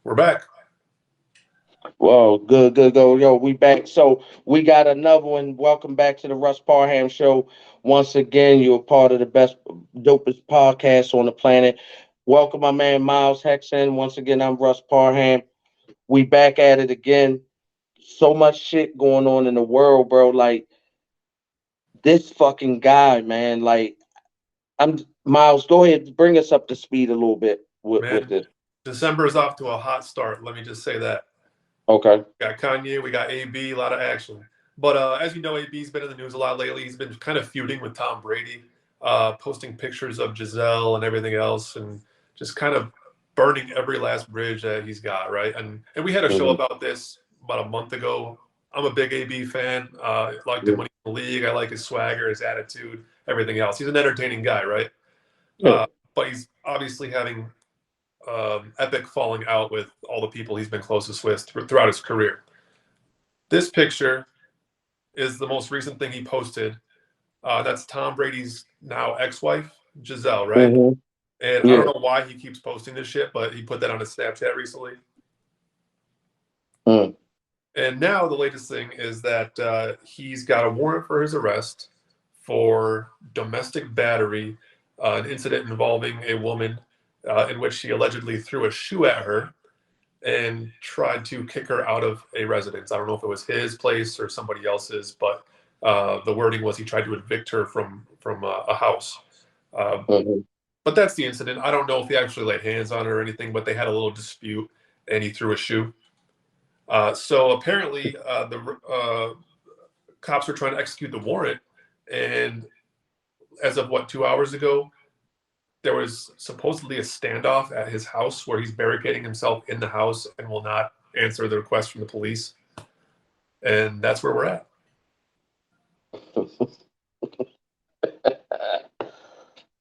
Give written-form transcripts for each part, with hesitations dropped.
We're back. Well, good, good, go. Yo, we back. So we got another one. Welcome back to the Russ Parham Show. Once again, you're a part of the best, dopest podcast on the planet. Welcome, my man Miles Hexon. Once again, I'm Russ Parham. We back at it again. So much shit going on in the world, bro. Like this fucking guy, man. Like I'm Miles. Go ahead, bring us up to speed a little bit with Man, this. December is off to a hot start. Let me just say that. Okay. We got Kanye, we got AB, a lot of action. But as you know, AB's been in the news a lot lately. He's been kind of feuding with Tom Brady, posting pictures of Giselle and everything else, and just kind of burning every last bridge that he's got, right? And we had a show Hmm. about this about a month ago. I'm a big AB fan. Liked him when he was in the league. I like his swagger, his attitude, everything else. He's an entertaining guy, right? Yeah. But he's obviously having epic falling out with all the people he's been closest with throughout his career. This picture is the most recent thing he posted. That's Tom Brady's now ex-wife, Giselle, right? Hmm. And I don't Yeah. know why he keeps posting this shit, but he put that on his Snapchat recently. Mm. And now the latest thing is that he's got a warrant for his arrest for domestic battery, an incident involving a woman in which he allegedly threw a shoe at her and tried to kick her out of a residence. I don't know if it was his place or somebody else's, but the wording was he tried to evict her from a house. Uh, Hmm. but that's the incident. I don't know if he actually laid hands on her or anything, but they had a little dispute and he threw a shoe. So apparently, the cops are trying to execute the warrant, and as of what 2 hours ago, there was supposedly a standoff at his house where he's barricading himself in the house and will not answer the request from the police. And that's where we're at.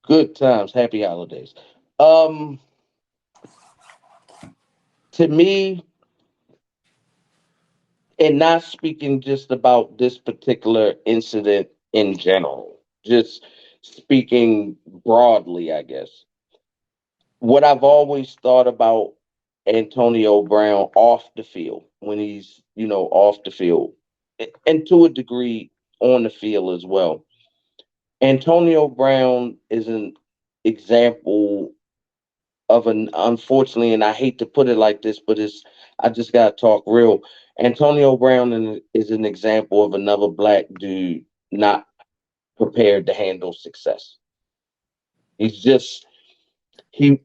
Good times, happy holidays. Um, to me, and not speaking just about this particular incident in general, just speaking broadly, I guess. What I've always thought about Antonio Brown off the field, when he's, off the field, and to a degree on the field as well. Antonio Brown is an example of an unfortunately, and I hate to put it like this, but it's I just gotta talk real. Antonio Brown is an example of another black dude not prepared to handle success. He's just he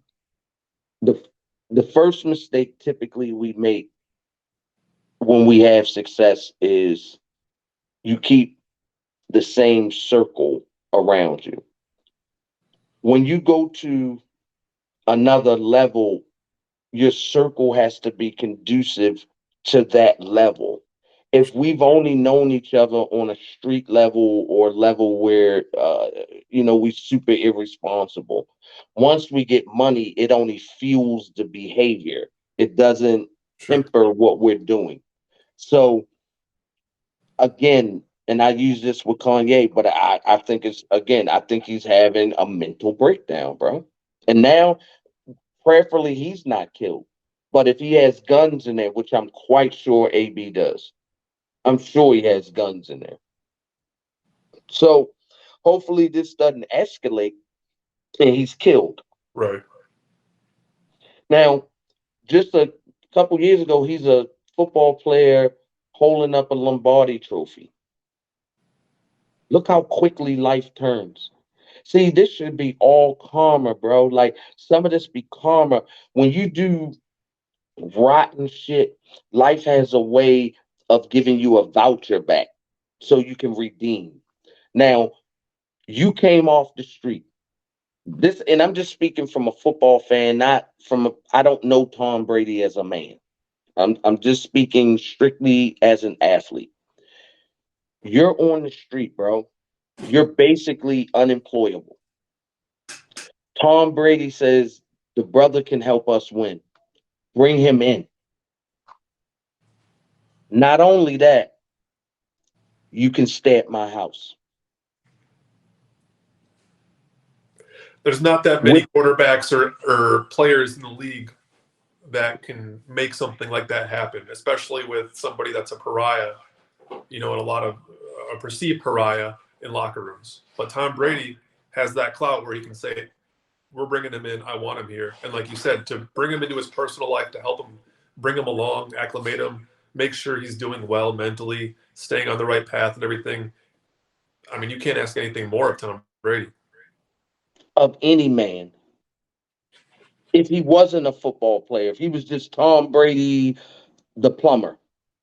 the the first mistake typically we make when we have success is you keep the same circle around you. When you go to another level, your circle has to be conducive to that level. If we've only known each other on a street level or level where we super irresponsible, once we get money, it only fuels the behavior. It doesn't Sure. temper what we're doing. So again, and I use this with Kanye, but I think I think he's having a mental breakdown, bro. And now prayerfully, he's not killed. But if he has guns in there, which I'm quite sure AB does, I'm sure he has guns in there. So hopefully this doesn't escalate and he's killed. Right. Now, just a couple years ago, he's a football player holding up a Lombardi trophy. Look how quickly life turns. See, this should be all karma, bro. Like some of this be karma. When you do rotten shit, life has a way of giving you a voucher back so you can redeem. Now, you came off the street. This, and I'm just speaking from a football fan, not from I don't know Tom Brady as a man. I'm just speaking strictly as an athlete. You're on the street, bro. You're basically unemployable. Tom Brady says the brother can help us win. Bring him in. Not only that, you can stay at my house. There's not that many With quarterbacks or players in the league that can make something like that happen, especially with somebody that's a pariah, and a lot of a perceived pariah in locker rooms. But Tom Brady has that clout where he can say, "We're bringing him in. I want him here." And like you said, to bring him into his personal life, to help him, bring him along, acclimate him, make sure he's doing well mentally, staying on the right path, and everything. I mean, you can't ask anything more of Tom Brady. Of any man. If he wasn't a football player, if he was just Tom Brady, the plumber,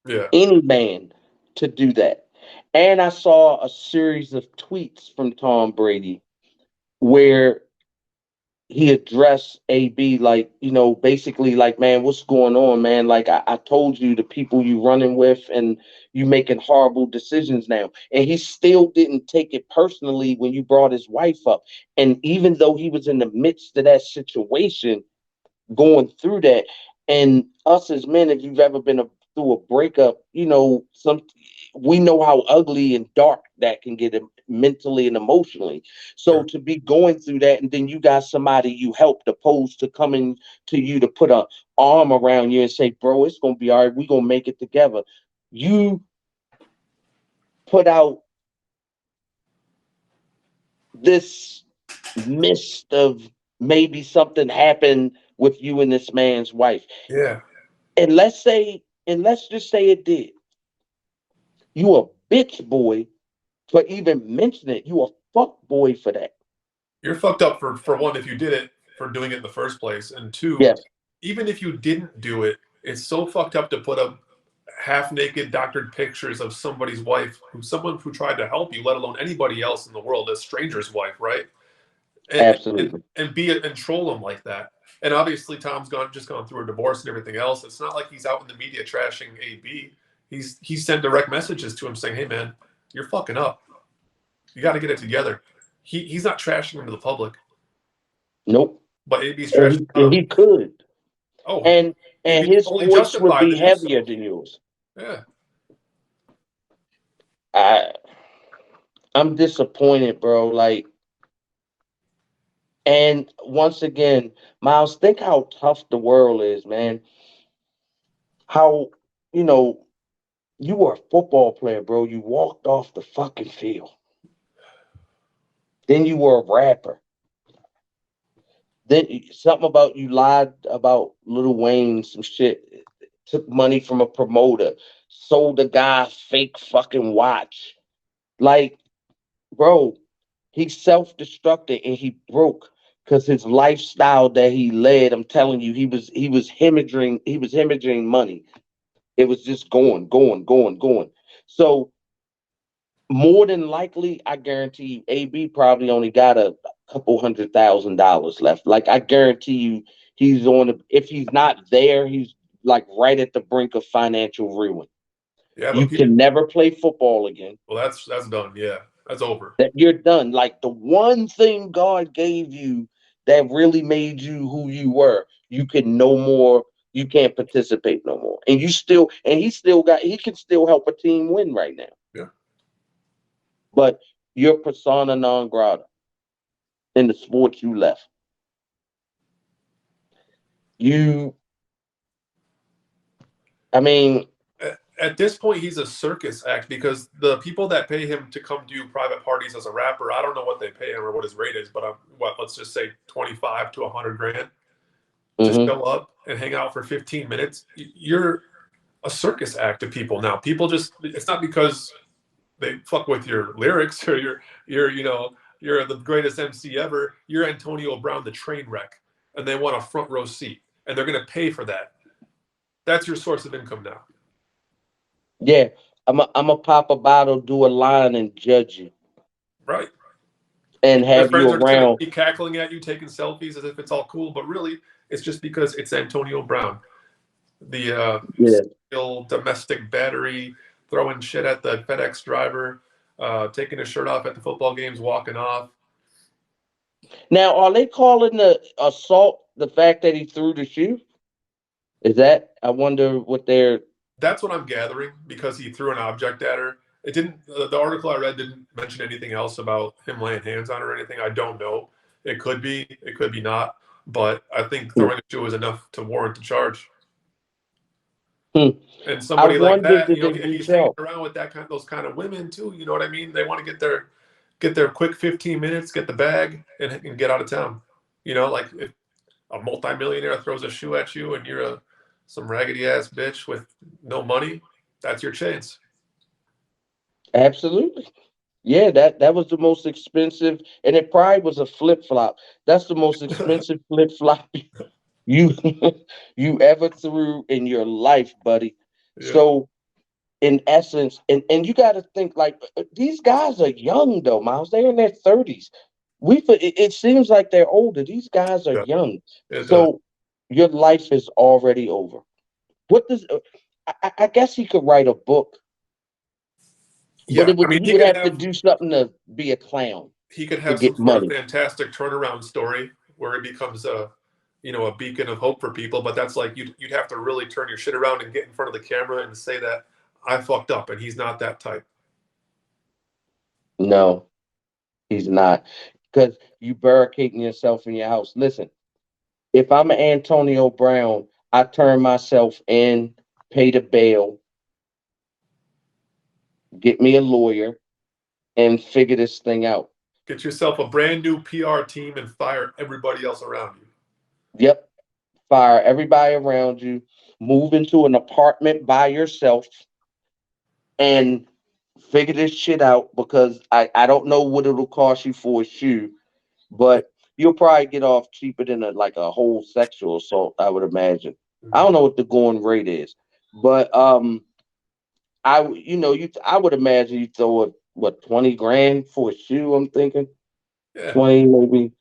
Yeah, any man to do that. And I saw a series of tweets from Tom Brady where he addressed AB like, basically like, man, what's going on, man? Like I told you the people you running with and you making horrible decisions now. And he still didn't take it personally when you brought his wife up. And even though he was in the midst of that situation, going through that. And us as men, if you've ever been through a breakup, we know how ugly and dark that can get mentally and emotionally. So sure. to be going through that, and then you got somebody you helped, opposed to coming to you to put a arm around you and say, "Bro, it's gonna be all right. We're gonna make it together." You put out this mist of maybe something happened with you and this man's wife. Yeah, And let's just say it did. You a bitch boy for even mentioning it. You a fuck boy for that. you're fucked up for one if you did it for doing it in the first place, and two, Yes, even if you didn't do it, it's so fucked up to put up half naked doctored pictures of somebody's wife, someone who tried to help you, let alone anybody else in the world, a stranger's wife, right? absolutely. And be it and troll him like that. And obviously, Tom's just gone through a divorce and everything else. It's not like he's out in the media trashing AB. He sent direct messages to him saying, "Hey, man, you're fucking up. You got to get it together." He's not trashing him to the public, Nope. but AB's And trashing he Tom. could. Oh, And he'd and be his totally voice would justified be to do heavier so. than yours. Yeah, I I'm disappointed, bro. Like, and once again, Miles, think how tough the world is, man. How, you know, you were a football player, bro. You walked off the fucking field. Then you were a rapper. Then something about you lied about Lil Wayne, some shit. Took money from a promoter, sold a guy a fake fucking watch. Like, bro, he self-destructed and he broke because his lifestyle that he led. I'm telling you, he was hemorrhaging money. It was just going, going, going, going. So more than likely, I guarantee you, AB probably only got a couple $100,000 left. Like I guarantee you, he's on. If he's not there, he's like right at the brink of financial ruin. yeah, but You people. can never play football again. Well, that's done. Yeah, that's over. That you're done. Like the one thing God gave you that really made you who you were, you can no more. You can't participate no more. And he can still help a team win right now. Yeah, But you're persona non grata in the sport you left. You, I mean, at this point, he's a circus act because the people that pay him to come do private parties as a rapper, I don't know what they pay him or what his rate is, but let's just say 25 to 100 grand to mhm. show up and hang out for 15 minutes. You're a circus act to people now. People just, it's not because they fuck with your lyrics or you're the greatest MC ever. You're Antonio Brown, the train wreck, and they want a front row seat and they're going to pay for that. That's your source of income now. Yeah, I'm a pop a bottle, do a line, and judge you, Right. and Their have you friends are just going to around. be cackling at you, taking selfies as if it's all cool, but really, it's just because it's Antonio Brown, the Yeah. still domestic battery, throwing shit at the FedEx driver, taking his shirt off at the football games, walking off. Now, are they calling the assault the fact that he threw the shoe? Is that? I wonder what they're. That's what I'm gathering because he threw an object at her. It didn't. The article I read didn't mention anything else about him laying hands on her or anything. I don't know. It could be. It could be not. but I think Hmm. throwing a shoe is enough to warrant the charge. Hmm. And I somebody like wonder, that, did they if he's reach hanging out? around with that kind, those kind of women too, you know what I mean? They want to get their quick 15 minutes, get the bag, and get out of town. Like if a multimillionaire throws a shoe at you and you're some raggedy ass bitch with no money, that's your chance. Absolutely. Yeah, that was the most expensive, and it probably was a flip flop. That's the most expensive flip flop you you ever threw in your life, buddy. Yeah, So in essence, and you got to think like these guys are young though, Miles. They're in their 30s. It seems like they're older. These guys are yeah, young. it does. So your life is already over. What does I guess he could write a book, but Yeah, it I would mean, he would have to do something to be a clown he could to have some get sort of money. fantastic turnaround story where it becomes a beacon of hope for people. But that's like you'd have to really turn your shit around and get in front of the camera and say that I fucked up, and he's not that type. No, he's not. Because you barricading yourself in your house. Listen, if I'm Antonio Brown, I turn myself in, pay the bail, get me a lawyer, and figure this thing out. Get yourself a brand new PR team and fire everybody else around you. Yep. Fire everybody around you, move into an apartment by yourself, and figure this shit out because I don't know what it'll cost you for a shoe, Yeah. but you'll probably get off cheaper than like a whole sexual assault, I would imagine. I Mhm. don't know what the going rate is, but I would imagine you throw what 20 grand for a shoe. I'm thinking Yeah, 20, maybe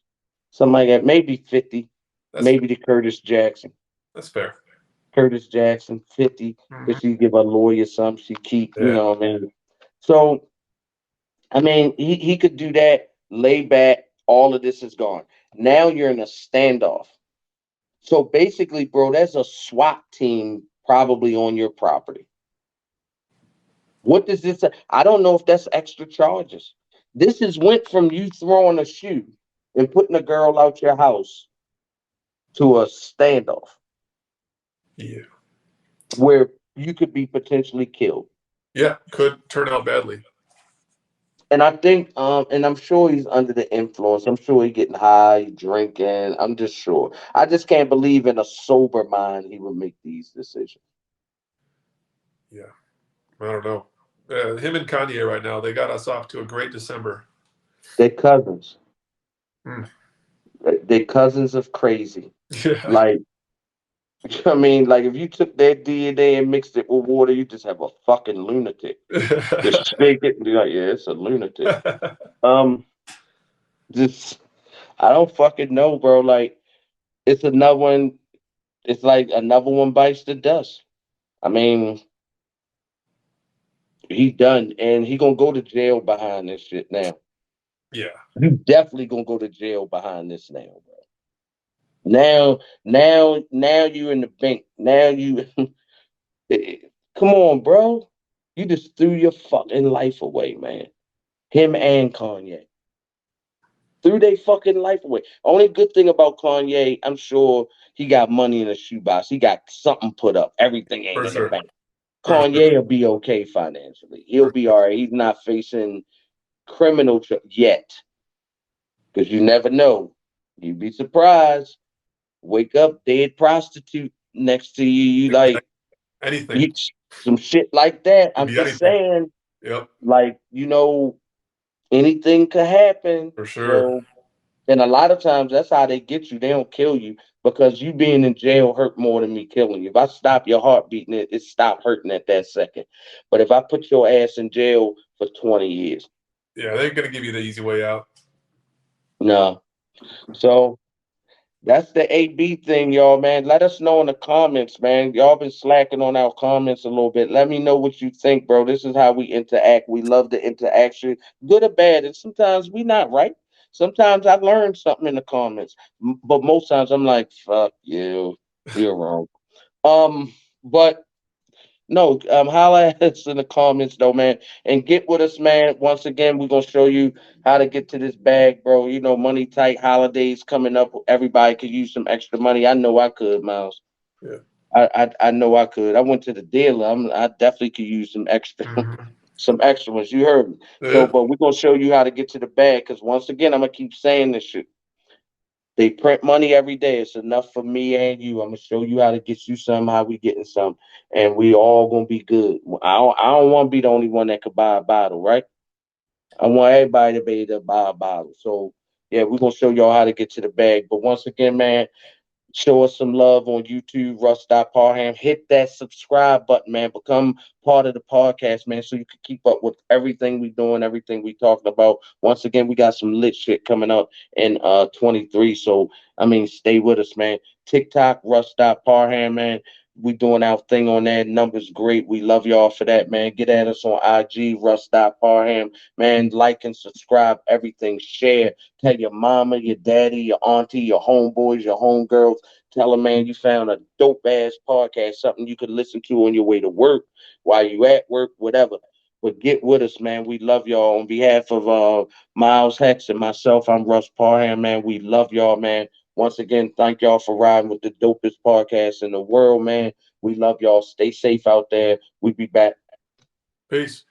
something like that, maybe 50, that's maybe the Curtis Jackson. that's fair. Curtis Jackson, 50. Hmm. If she give a lawyer some, she keep, Yeah, what I mean. So I mean, he could do that, lay back, all of this is gone. Now you're in a standoff. So basically, bro, there's a SWAT team probably on your property. What does this? I don't know if that's extra charges. This is went from you throwing a shoe and putting a girl out your house to a standoff yeah, where you could be potentially killed. yeah. Could turn out badly. And I think, and I'm sure he's under the influence. I'm sure he's getting high, drinking. I'm just sure. I just can't believe in a sober mind he would make these decisions. Yeah, I don't know. Him and Kanye right now, they got us off to a great December. They're cousins. Mm. They're cousins of crazy. Yeah. Like, I mean, like if you took their DNA and mixed it with water, you just have a fucking lunatic. Just shake it and be like, yeah, it's a lunatic. Um, just I don't fucking know, bro. Like, it's another one. It's like another one bites the dust. I mean, he done, and he gonna go to jail behind this shit now. Yeah, You definitely gonna go to jail behind this now, bro. Now you in the bank. Now you, come on, bro. You just threw your fucking life away, man. Him and Kanye threw their fucking life away. Only good thing about Kanye, I'm sure he got money in a shoebox. He got something put up. Everything ain't for in the sure. bank. For sure. Kanye will be okay financially. He'll For be sure. all right. He's not facing yet, because you never know. You'd be surprised. Wake up, dead prostitute next to you. You like Anything. you, some shit like that. Could I'm be just anything. saying, Yep. like anything could happen. For sure. So, and a lot of times that's how they get you. They don't kill you because you being in jail hurt more than me killing you. If I stop your heart beating, it stop hurting at that second. But if I put your ass in jail for 20 years, Yeah, they're gonna give you the easy way out. no. So that's the AB thing, y'all, man. Let us know in the comments, man. Y'all been slacking on our comments a little bit. Let me know what you think, bro. This is how we interact. We love the interaction, good or bad. And sometimes we not right. Sometimes I learn something in the comments, but most times I'm like, "Fuck you, you're wrong." Um, but No, holla at us in the comments though, man, and get with us, man. Once again, we're gonna show you how to get to this bag, bro. You know, money tight, holidays coming up. Everybody could use some extra money. I know I could, Miles. Yeah. I know I could. I went to the dealer. I definitely could use some extra, Hmm. some extra ones. You heard me. So, Yeah. but we're gonna show you how to get to the bag, because once again, I'm gonna keep saying this shit. They print money every day. It's enough for me and you. I'm gonna show you how to get you some, how we getting some, and we all gonna be good. I don't want to be the only one that could buy a bottle, right? I want everybody to be able to buy a bottle. So yeah, we're gonna show y'all how to get to the bag. But once again, man, show us some love on YouTube, Russ Parham. Hit that subscribe button, man. Become part of the podcast, man, so you can keep up with everything we doing, everything we talking about. Once again, we got some lit shit coming up in 23. So I mean, stay with us, man. TikTok, Russ Parham, man. We doing our thing on that. Numbers great. We love y'all for that, man. Get at us on IG, Russ Parham. Man, like and subscribe, everything. Share. Tell your mama, your daddy, your auntie, your homeboys, your homegirls. Tell them, man, you found a dope ass podcast, something you could listen to on your way to work, while you at work, whatever. But get with us, man. We love y'all. On behalf of Miles Hex and myself, I'm Russ Parham, man. We love y'all, man. Once again, thank y'all for riding with the dopest podcast in the world, man. We love y'all. Stay safe out there. We be back. Peace.